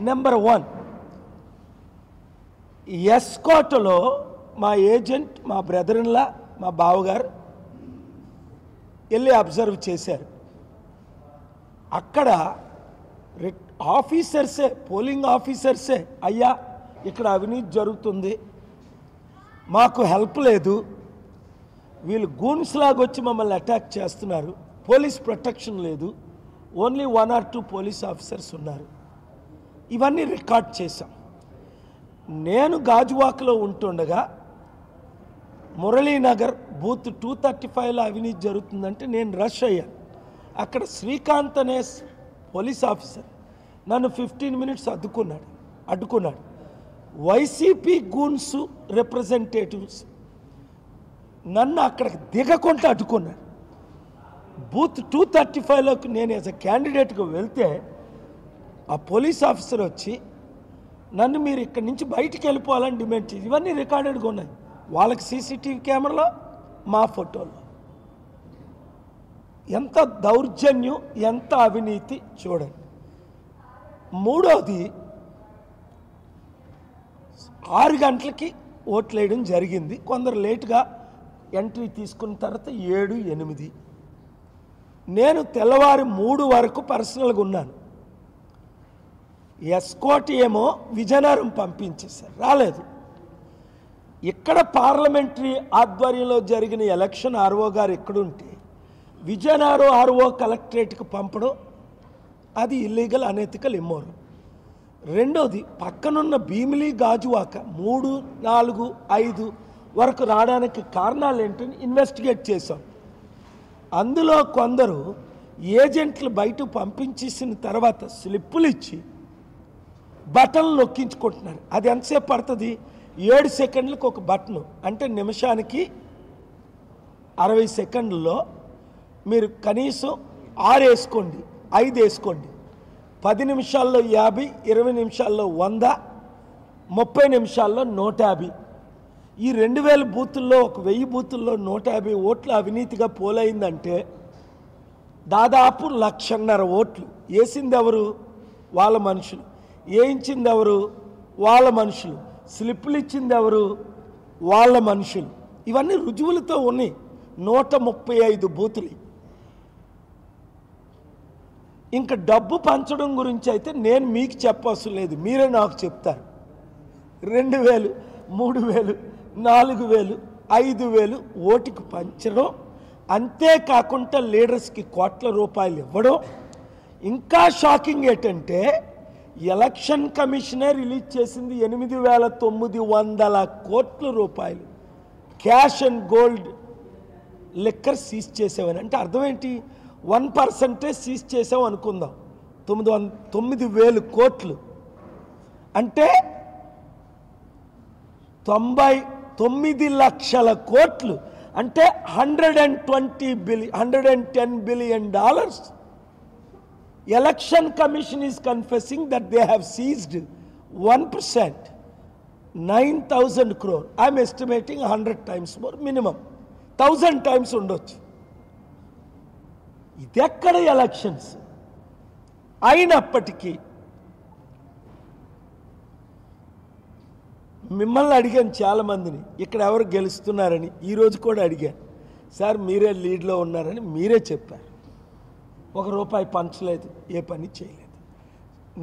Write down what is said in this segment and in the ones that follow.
Number 1 ఎస్కోట్లో మా agent మా brother in-law మా బావగారు వెళ్ళి అబ్జర్వ్ చేశారు. అక్కడ ఆఫీసర్సే పోలింగ్ ఆఫీసర్సే అయ్యా ఇక్కడ అవినీతి జరుగుతుంది, మాకు హెల్ప్ లేదు, వీళ్ళు గూన్స్ లాగా వచ్చి మమ్మల్ని అటాక్ చేస్తున్నారు, పోలీస్ ప్రొటెక్షన్ లేదు, ఓన్లీ 1 or 2 పోలీస్ ఆఫీసర్స్ ఉన్నారు. ఇవన్నీ రికార్డ్ చేశాం. నేను గాజువాకలో ఉంటుండగా మురళీనగర్ బూత్ 235లో అవినీతి జరుగుతుందంటే నేను రష్ అయ్యాను. అక్కడ శ్రీకాంత్ అనే పోలీస్ ఆఫీసర్ నన్ను 15 minutes అడ్డుకున్నాడు. వైసీపీ గూన్స్ రిప్రజెంటేటివ్స్ నన్ను అక్కడికి దిగకుండా అడ్డుకున్నాడు. బూత్ 235లోకి నేను యాజ్ అ క్యాండిడేట్గా వెళ్తే ఆ పోలీస్ ఆఫీసర్ వచ్చి నన్ను మీరు ఇక్కడి నుంచి బయటికి వెళ్ళిపోవాలని డిమాండ్ చేసి, ఇవన్నీ రికార్డెడ్గా ఉన్నాయి. వాళ్ళకి సీసీటీవీ కెమెరాలో మా ఫోటోలో. ఎంత దౌర్జన్యం, ఎంత అవినీతి చూడండి. మూడోది 6 గంటలకి ఓట్లు వేయడం జరిగింది. కొందరు లేటుగా ఎంట్రీ తీసుకున్న తర్వాత 7, 8 నేను తెల్లవారి 3 వరకు పర్సనల్గా ఉన్నాను. ఎస్కోట్ ఏమో విజయనగరం పంపించేశారు, రాలేదు. ఇక్కడ పార్లమెంటరీ ఆధ్వర్యంలో జరిగిన ఎలక్షన్ ఆర్ఓ గారు ఎక్కడుంటే విజయనగరం ఆర్ఓ కలెక్టరేట్కి పంపడం అది ఇల్లీగల్, అనెథికల్, ఇమ్మోరల్. రెండోది పక్కనున్న భీమిలి గాజువాక 3, 4, 5 వరకు రావడానికి కారణాలు ఏంటని ఇన్వెస్టిగేట్ చేశాం. అందులో కొందరు ఏజెంట్లు బయట పంపించేసిన తర్వాత స్లిప్పులు ఇచ్చి బటన్లు నొక్కించుకుంటున్నారు. అది ఎంతసేపు పడుతుంది? 7 సెకండ్లకు ఒక బటను, అంటే నిమిషానికి 60 సెకండ్లలో మీరు కనీసం 6 వేసుకోండి, 5 వేసుకోండి. 10 నిమిషాల్లో 50, 20 నిమిషాల్లో 100, 30 నిమిషాల్లో 150. ఈ 2000 బూతుల్లో ఒక 1000 బూతుల్లో 150 ఓట్లు అవినీతిగా పోలైందంటే దాదాపు 1,50,000 ఓట్లు. వేసింది ఎవరు? వాళ్ళ మనుషులు. వేయించింది ఎవరు? వాళ్ళ మనుషులు. స్లిప్పులు ఇచ్చింది ఎవరు? వాళ్ళ మనుషులు. ఇవన్నీ రుజువులతో ఉన్నాయి. 135 బూతులు. ఇంకా డబ్బు పంచడం గురించి అయితే నేను మీకు చెప్పవసరం లేదు, మీరే నాకు చెప్తారు. 2,000, 3,000, 4,000, 5,000 ఓటుకు పంచడం, అంతేకాకుండా లీడర్స్కి కోట్ల రూపాయలు ఇవ్వడం. ఇంకా షాకింగ్ ఏంటంటే ఎలక్షన్ కమిషనే రిలీజ్ చేసింది 8,900 కోట్ల రూపాయలు cash and gold liquor seize చేసామని. అంటే అర్థం ఏంటి? 1% సీజ్ చేసాం అనుకుందాం. 9,000 కోట్లు అంటే 99 లక్షల కోట్లు, అంటే $110 billion. Election Commission is confessing that they have seized 1%, 9,000 crore. I am estimating 100 times more, minimum 1,000 times ఉండొచ్చు. ఇది ఎక్కడ ఎలక్షన్స్? అయినప్పటికీ మిమ్మల్ని అడిగాను చాలామందిని, ఇక్కడ ఎవరు గెలుస్తున్నారని. ఈరోజు కూడా అడిగాను, సార్ మీరే లీడ్లో ఉన్నారని మీరే చెప్పారు. ₹1 పంచలేదు, ఏ పని చేయలేదు.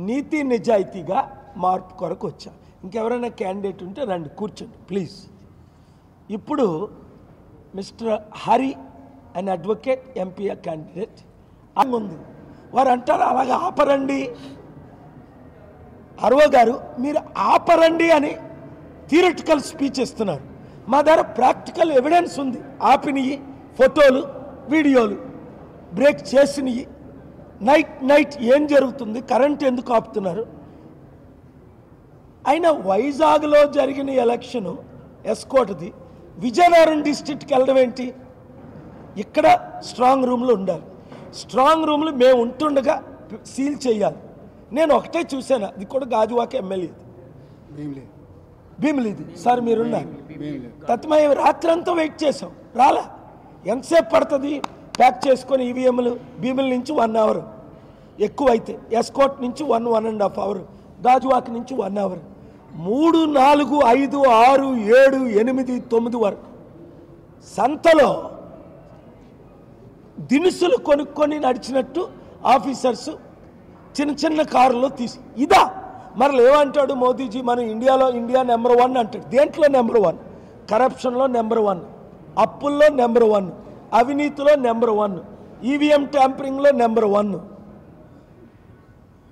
నీతి నిజాయితీగా మార్పు కొరకు వచ్చా. ఇంకెవరైనా క్యాండిడేట్ ఉంటే రండి, కూర్చోండి ప్లీజ్. ఇప్పుడు mister Hari and advocate MP candidate ఉంది. వారు అంటారు అలాగే ఆపరండి. అరవ గారు మీరు ఆపరండి అని థియరిటికల్ స్పీచ్ ఇస్తున్నారు. మా దగ్గర ప్రాక్టికల్ ఎవిడెన్స్ ఉంది. ఆపినవి ఫోటోలు, వీడియోలు, బ్రేక్ చేసినవి, నైట్ ఏం జరుగుతుంది, కరెంట్ ఎందుకు ఆపుతున్నారు. అయినా వైజాగ్లో జరిగిన ఎలక్షను ఎస్కోట్ది, విజయనగరం డిస్ట్రిక్ట్కి వెళ్ళడం ఏంటి? ఇక్కడ స్ట్రాంగ్ రూమ్లో ఉండాలి. స్ట్రాంగ్ రూమ్లు మేము ఉంటుండగా సీల్ చేయాలి. నేను ఒకటే చూశాను, అది కూడా గాజువాక ఎమ్మెల్యే భీమిలిది. సార్ మీరున్నారు. తత్మయ రాత్రంతా వెయిట్ చేసాం, రాలా. ఎంతసేపు పడుతుంది ప్యాక్ చేసుకొని ఈవీఎంలు? భీమిలి నుంచి 1 hour, ఎక్కువైతే ఎస్కోట్ నుంచి 1.5 hour గాజువాక నుంచి 1 అవర్, 3, 4, 5, 6, 7, 8, 9 వరకు సంతలో దినుసులు కొనుక్కొని నడిచినట్టు ఆఫీసర్స్ చిన్న చిన్న కారులో తీసి ఇదా మరి ఏమంటాడు మోదీజీ, మనం ఇండియా నెంబర్ 1 అంటాడు. దేంట్లో నెంబర్ 1? కరప్షన్లో నెంబర్ 1, అప్పుల్లో నెంబర్ 1, అవినీతిలో నెంబర్ 1, ఈవీఎం ట్యాంపరింగ్లో నెంబర్ 1,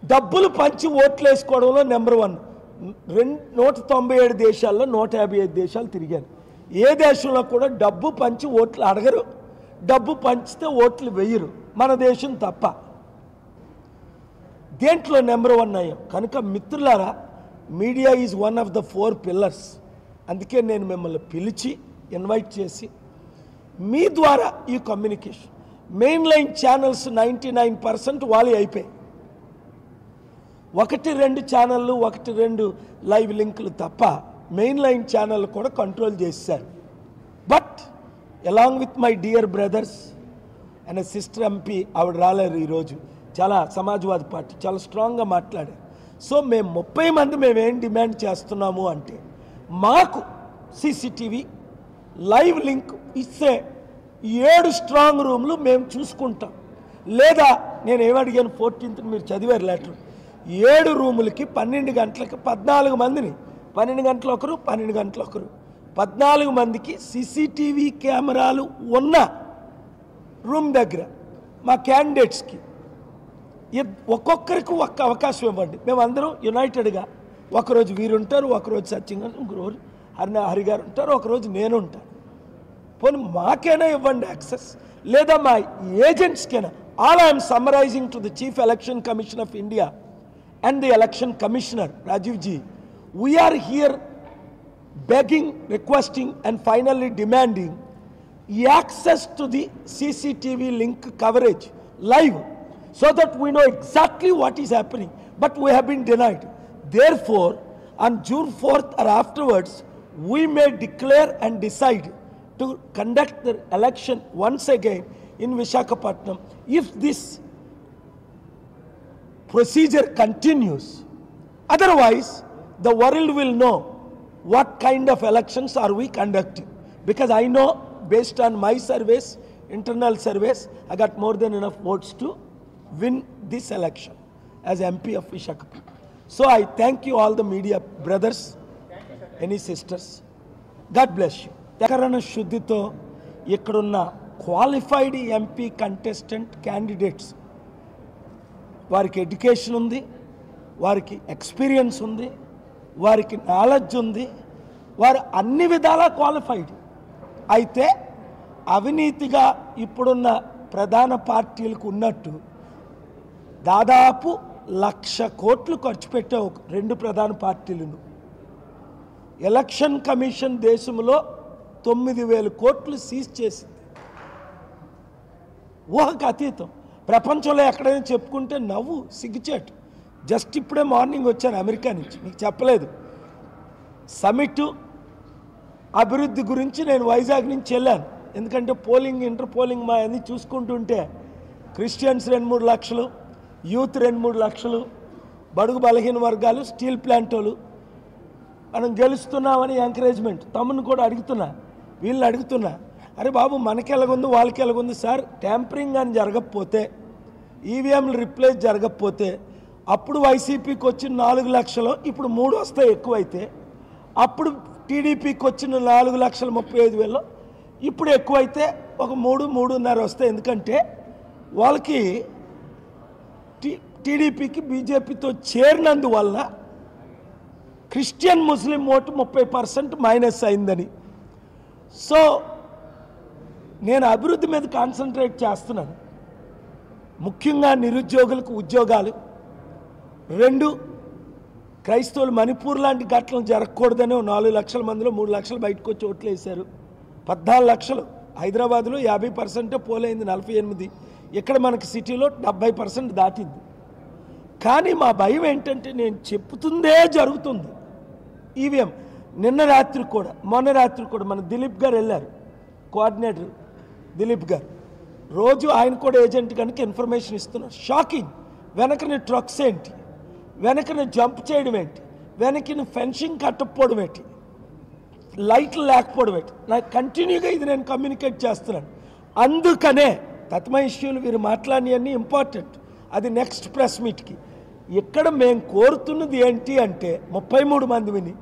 డబ్బులు పంచి ఓట్లు వేసుకోవడంలో నెంబర్ 1. 197 దేశాల్లో 155 దేశాలు తిరిగాను. ఏ దేశంలో కూడా డబ్బు పంచి ఓట్లు అడగరు, డబ్బు పంచితే ఓట్లు వేయరు, మన దేశం తప్ప. దేంట్లో నెంబర్ 1 అయ్యాం. కనుక మిత్రులారా, media is one of the 4 pillars. అందుకే నేను మిమ్మల్ని పిలిచి ఇన్వైట్ చేసి మీ ద్వారా ఈ కమ్యూనికేషన్, మెయిన్ లైన్ ఛానల్స్ 99% వాళ్ళే అయిపోయాయి. 1-2 ఛానళ్ళు, 1-2 లైవ్ లింకులు తప్ప మెయిన్ లైన్ ఛానల్ కూడా కంట్రోల్ చేశారు. But along with my dear brothers and sister MP, ఆవిడ రాలేరు ఈరోజు, చాలా సమాజ్వాదీ పార్టీ చాలా స్ట్రాంగ్గా మాట్లాడారు. సో మేము 30 మంది మేమేం డిమాండ్ చేస్తున్నాము అంటే, మాకు సీసీటీవీ లైవ్ లింక్ ఇస్తే 7 స్ట్రాంగ్ రూమ్లు మేము చూసుకుంటాం. లేదా నేను ఏమడిగాను 14th మీరు చదివారు లెటర్, 7 రూములకి 12 గంటలకి 14 మందిని, 12 గంటలు ఒకరు, 12 గంటలు ఒకరు, 14 మందికి సీసీటీవీ కెమెరాలు ఉన్న రూమ్ దగ్గర మా క్యాండిడేట్స్కి ఒక్కొక్కరికి ఒక్క అవకాశం ఇవ్వండి. మేమందరం యునైటెడ్గా, ఒకరోజు వీరుంటారు, ఒకరోజు సత్యం గారు, ఇంకొకరోజు హరి గారు ఉంటారు, ఒకరోజు నేను ఉంటాను. పోనీ మాకైనా ఇవ్వండి యాక్సెస్, లేదా మా ఏజెంట్స్కైనా. All I'm summarising to the chief election commission of India and the election commissioner Rajiv ji, we are here begging, requesting and finally demanding access to the CCTV link coverage live, so that we know exactly what is happening, but we have been denied. Therefore on June 4th or afterwards we may declare and decide to conduct the election once again in Visakhapatnam if this procedure continues. Otherwise the world will know what kind of elections are we conducting, because I know based on my surveys, internal surveys, I got more than enough votes to win this election as MP of Visakhapatnam. So I thank you all the media brothers, any sisters, God bless you. తెకరణ శుద్ధితో ఇక్కడున్న qualified MP contestant candidates, వారికి education ఉంది, వారికి experience ఉంది, వారికి knowledge ఉంది, వారు అన్ని విధాలా క్వాలిఫైడ్. అయితే అవినీతిగా ఇప్పుడున్న ప్రధాన పార్టీలకు ఉన్నట్టు దాదాపు 1,00,000 కోట్లు ఖర్చు పెట్టే 2 ప్రధాన పార్టీలను. ఎలక్షన్ కమిషన్ దేశంలో 9,000 కోట్లు సీజ్ చేసింది. ఊహకు అతీతం. ప్రపంచంలో ఎక్కడైనా చెప్పుకుంటే నవ్వు, సిగ్గుచేటు. జస్ట్ ఇప్పుడే మార్నింగ్ వచ్చాను అమెరికా నుంచి, మీకు చెప్పలేదు. సమిట్ అభివృద్ధి గురించి నేను వైజాగ్ నుంచి వెళ్ళాను. ఎందుకంటే పోలింగ్, ఇంటర్ పోలింగ్ మా అన్ని చూసుకుంటుంటే క్రిస్టియన్స్ 2-3 లక్షలు, యూత్ 2-3 లక్షలు, బడుగు బలహీన వర్గాలు, స్టీల్ ప్లాంట్ వాళ్ళు, మనం గెలుస్తున్నామని ఎంకరేజ్మెంట్. తమ్ముని కూడా అడుగుతున్నా, వీళ్ళని అడుగుతున్నా, అరే బాబు మనకి ఎలాగుంది వాళ్ళకి ఎలాగుంది సార్, ట్యాంపరింగ్ అని జరగకపోతే, ఈవీఎంలు రిప్లేస్ జరగకపోతే, అప్పుడు వైసీపీకి వచ్చిన 4 లక్షలు ఇప్పుడు 3 వస్తాయి ఎక్కువైతే, అప్పుడు టీడీపీకి వచ్చిన 4,35,000 ఇప్పుడు ఎక్కువైతే ఒక 3-3.5 వస్తాయి. ఎందుకంటే వాళ్ళకి టీడీపీకి బీజేపీతో చేరినందువల్ల క్రిస్టియన్ ముస్లిం ఓటు 30% మైనస్ అయిందని. సో నేను అభివృద్ధి మీద కాన్సన్ట్రేట్ చేస్తున్నాను. ముఖ్యంగా నిరుద్యోగులకు ఉద్యోగాలు. 2, క్రైస్తవులు మణిపూర్ లాంటి ఘటనలు జరగకూడదని 4 లక్షల మందిలో 3 లక్షలు బయటకు వచ్చి ఓట్లు వేశారు. 14 లక్షలు హైదరాబాద్లో 50% పోలైంది, 48. ఇక్కడ మనకి సిటీలో 70% దాటింది. కానీ మా భయం ఏంటంటే నేను చెప్తుందే జరుగుతుంది. ఈవీఎం నిన్న రాత్రి కూడా, మొన్న రాత్రి కూడా మన దిలీప్ గారు వెళ్ళారు, కోఆర్డినేటర్ దిలీప్ గారు. రోజు ఆయన కూడా ఏజెంట్ కనుక ఇన్ఫర్మేషన్ ఇస్తున్నారు. షాకింగ్. వెనకని ట్రక్స్ ఏంటి, వెనకను జంప్ చేయడం ఏంటి, వెనకను ఫెన్సింగ్ కట్టకపోవడం ఏంటి, లైట్లు లేకపోవడం ఏంటి, నాకు కంటిన్యూగా ఇది నేను కమ్యూనికేట్ చేస్తున్నాను. అందుకనే తత్మ ఇష్యూలు వీరు మాట్లాడినవన్నీ ఇంపార్టెంట్, అది నెక్స్ట్ ప్రెస్ మీట్కి. ఇక్కడ మేము కోరుతున్నది ఏంటి అంటే 33 మంది విని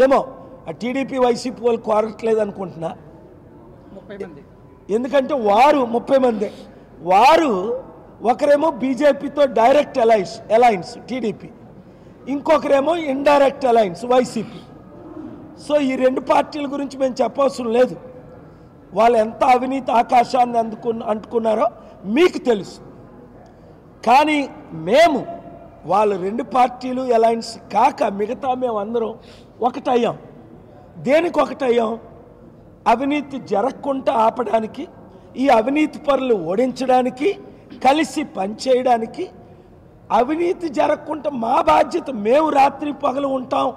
ఏమో ఆ టీడీపీ వైసీపీ వాళ్ళు కోరట్లేదు అనుకుంటున్నా. ఎందుకంటే వారు 30 మంది, వారు ఒకరేమో బీజేపీతో డైరెక్ట్ అలయన్స్ టీడీపీ, ఇంకొకరేమో ఇండైరెక్ట్ అలయన్స్ వైసీపీ. సో ఈ 2 పార్టీల గురించి మేము చెప్పవసరం లేదు. వాళ్ళు ఎంత అవినీతి ఆకాశాన్ని అంటుకున్నారో మీకు తెలుసు. కానీ మేము వాళ్ళు 2 పార్టీలు అలయన్స్ కాక మిగతా మేము అందరం ఒకటయ్యాం. దేనికి ఒకటయ్యాం? అవినీతి జరగకుండా ఆపడానికి, ఈ అవినీతి పరులు ఓడించడానికి, కలిసి పనిచేయడానికి. అవినీతి జరగకుండా మా బాధ్యత, మేము రాత్రి పగలు ఉంటాం.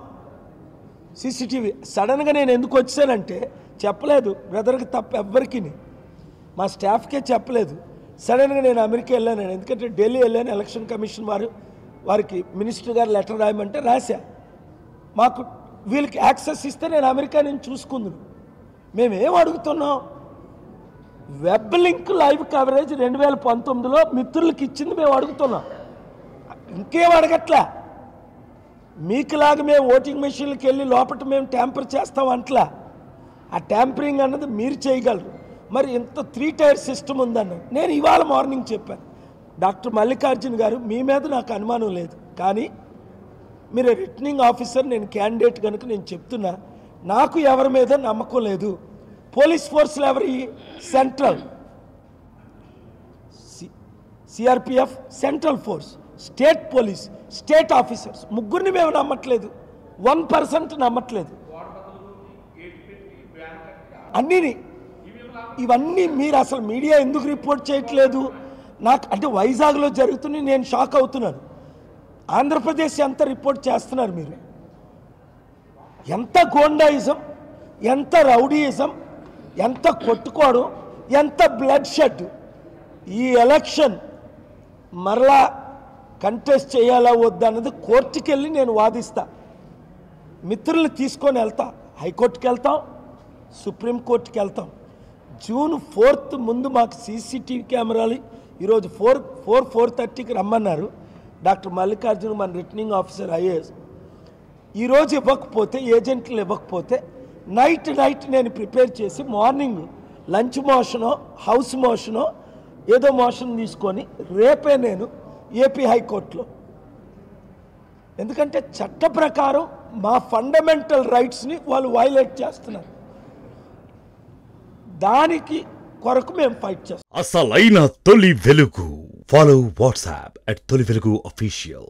సీసీటీవీ సడన్గా నేను ఎందుకు వచ్చానంటే చెప్పలేదు బ్రదర్కి తప్ప ఎవ్వరికి, మా స్టాఫ్కే చెప్పలేదు. సడన్గా నేను అమెరికా వెళ్ళాను, ఎందుకంటే ఢిల్లీ వెళ్ళాను. ఎలక్షన్ కమిషన్ వారికి మినిస్టర్ గారు లెటర్ రాయమంటే రాశా. మాకు వీళ్ళకి యాక్సెస్ ఇస్తే నేను అమెరికా నుంచి చూసుకుందును. మేమేం అడుగుతున్నాం? వెబ్ లింక్ లైవ్ కవరేజ్ 2019లో మిత్రులకి ఇచ్చింది మేము అడుగుతున్నాం, ఇంకేం అడగట్లా. మీకులాగా మేము ఓటింగ్ మెషిన్లకు వెళ్ళి లోపల మేము ట్యాంపర్ చేస్తాం అంట్లా. ఆ ట్యాంపరింగ్ అన్నది మీరు చేయగలరు. మరి ఇంత 3 టైర్ సిస్టమ్ ఉందన్న నేను ఇవాళ మార్నింగ్ చెప్పాను. డాక్టర్ మల్లికార్జున్ గారు, మీ మీద నాకు అనుమానం లేదు, కానీ మీరు రిటర్నింగ్ ఆఫీసర్, నేను క్యాండిడేట్ కనుక నేను చెప్తున్నా, నాకు ఎవరి మీద నమ్మకం లేదు. పోలీస్ ఫోర్స్లు ఎవరి? Central CRPF, central force, state police, state officers, ముగ్గురిని మేము నమ్మట్లేదు. 1% నమ్మట్లేదు. అన్నీని ఇవన్నీ మీరు అసలు మీడియా ఎందుకు రిపోర్ట్ చేయట్లేదు? నాకు అంటే వైజాగ్లో జరుగుతుంది, నేను షాక్ అవుతున్నాను. ఆంధ్రప్రదేశ్ ఎంత రిపోర్ట్ చేస్తున్నారు మీరు? ఎంత గోండాయిజం, ఎంత రౌడీయిజం, ఎంత కొట్టుకోవడం, ఎంత బ్లడ్ షెడ్. ఈ ఎలక్షన్ మరలా కంటెస్ట్ చేయాలా వద్దా అన్నది కోర్టుకి వెళ్ళి నేను వాదిస్తా. మిత్రులు తీసుకొని వెళ్తా, హైకోర్టుకి వెళ్తాం, సుప్రీంకోర్టుకి వెళ్తాం. జూన్ 4th ముందు మాకు సీసీటీవీ కెమెరాలు ఈరోజు 4:30కి రమ్మన్నారు. డాక్టర్ మల్లికార్జున్ మన రిటర్నింగ్ ఆఫీసర్ ఐఏఎస్ ఈరోజు ఇవ్వకపోతే, ఏజెంట్లు ఇవ్వకపోతే నైట్ నేను ప్రిపేర్ చేసి మార్నింగ్ లంచ్ మోషనో హౌస్ మోషనో ఏదో మోషన్ తీసుకొని రేపే నేను ఏపీ హైకోర్టులో, ఎందుకంటే చట్ట ప్రకారం మా ఫండమెంటల్ రైట్స్ని వాళ్ళు వైలేట్ చేస్తున్నారు. దానికి కొరకు మేము ఫైట్ చేస్తాం. అసలైన తొలి వెలుగు. ఫాలో వాట్సాప్ @తొలి వెలుగు official.